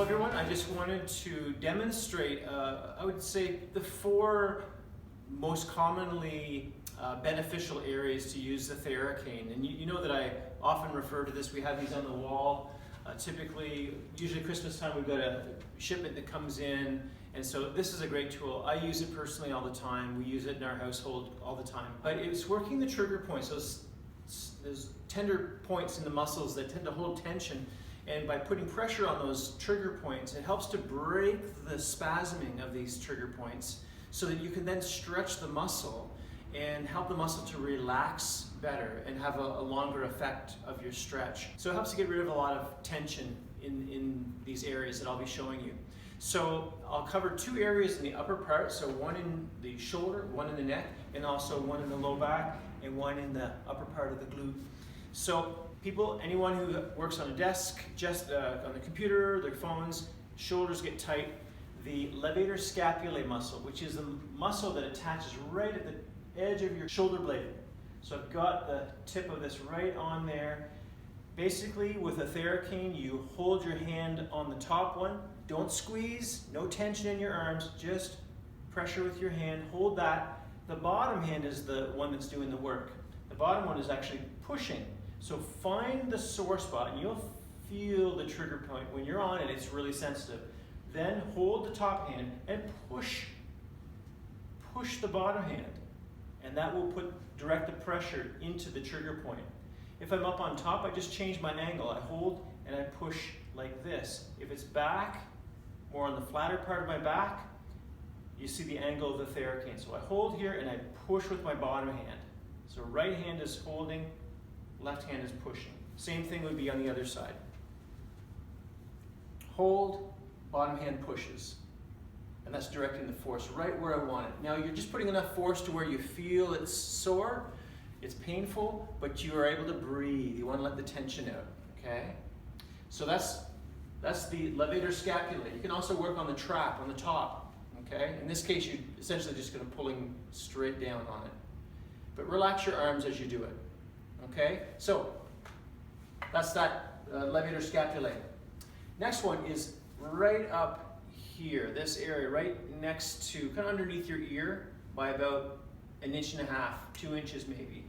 Hello everyone, I just wanted to demonstrate, I would say, the 4 most commonly beneficial areas to use the Theracane. And you know that I often refer to this. We have these on the wall. Usually Christmas time, we've got a shipment that comes in, and so this is a great tool. I use it personally all the time. We use it in our household all the time. But it's working the trigger points, those tender points in the muscles that tend to hold tension. And by putting pressure on those trigger points, it helps to break the spasming of these trigger points so that you can then stretch the muscle and help the muscle to relax better and have a longer effect of your stretch. So it helps to get rid of a lot of tension in these areas that I'll be showing you. So I'll cover 2 areas in the upper part, so one in the shoulder, one in the neck, and also one in the low back, and one in the upper part of the glute. So anyone who works on a desk, just on the computer, their phones, shoulders get tight. The levator scapulae muscle, which is the muscle that attaches right at the edge of your shoulder blade. So I've got the tip of this right on there. Basically, with a Theracane, you hold your hand on the top one. Don't squeeze, no tension in your arms, just pressure with your hand, hold that. The bottom hand is the one that's doing the work. The bottom one is actually pushing. So find the sore spot and you'll feel the trigger point. When you're on it, it's really sensitive. Then hold the top hand and push the bottom hand. And that will direct the pressure into the trigger point. If I'm up on top, I just change my angle. I hold and I push like this. If it's back, more on the flatter part of my back, you see the angle of the Theracane. So I hold here and I push with my bottom hand. So right hand is holding, left hand is pushing. Same thing would be on the other side. Hold, bottom hand pushes. And that's directing the force right where I want it. Now you're just putting enough force to where you feel it's sore, it's painful, but you are able to breathe. You want to let the tension out, okay? So that's the levator scapulae. You can also work on the trap, on the top, okay? In this case, you're essentially just going to pulling straight down on it. But relax your arms as you do it. Okay, so that's that levator scapulae. Next one is right up here, this area, right next to, kind of underneath your ear by about 1.5 inches, 2 inches maybe.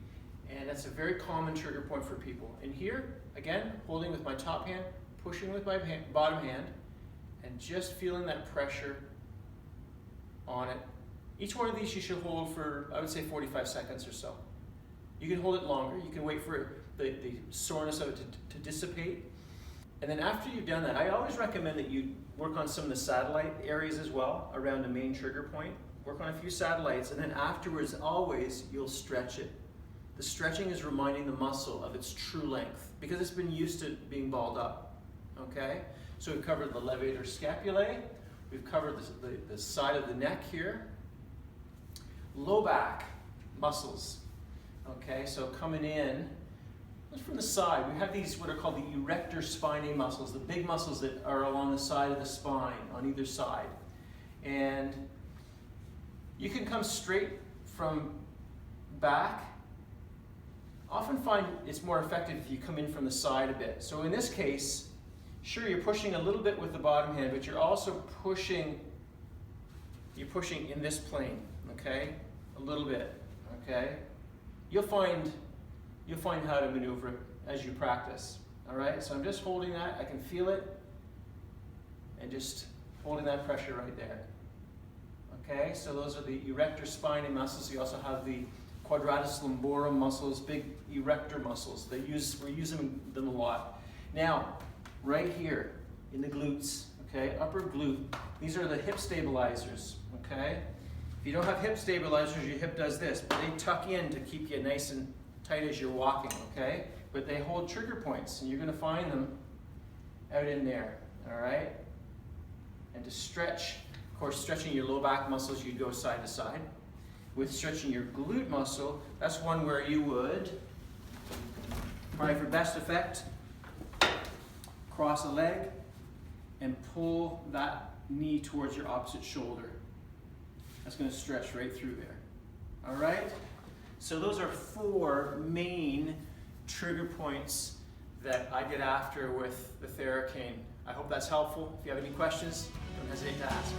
And that's a very common trigger point for people. And here, again, holding with my top hand, pushing with my bottom hand, and just feeling that pressure on it. Each one of these you should hold for, I would say, 45 seconds or so. You can hold it longer. You can wait for the soreness of it to dissipate. And then after you've done that, I always recommend that you work on some of the satellite areas as well around the main trigger point. Work on a few satellites, and then afterwards, always, you'll stretch it. The stretching is reminding the muscle of its true length because it's been used to being balled up, okay? So we've covered the levator scapulae. We've covered the side of the neck here. Low back muscles. Okay, so coming in, from the side, we have these what are called the erector spinae muscles, the big muscles that are along the side of the spine, on either side. And you can come straight from back. Often find it's more effective if you come in from the side a bit. So in this case, sure, you're pushing a little bit with the bottom hand, but you're also pushing in this plane, okay? A little bit, okay? You'll find how to maneuver it as you practice, all right? So I'm just holding that, I can feel it, and just holding that pressure right there. Okay, so those are the erector spinae muscles. You also have the quadratus lumborum muscles, big erector muscles. We're using them a lot. Now, right here in the glutes, okay, upper glute, these are the hip stabilizers, okay? If you don't have hip stabilizers, your hip does this, but they tuck in to keep you nice and tight as you're walking, okay? But they hold trigger points, and you're gonna find them out in there, all right? And to stretch, of course, stretching your low back muscles, you'd go side to side. With stretching your glute muscle, that's one where you would, all right, for best effect, cross a leg and pull that knee towards your opposite shoulder. That's going to stretch right through there. All right? So those are 4 main trigger points that I get after with the Theracane. I hope that's helpful. If you have any questions, don't hesitate to ask.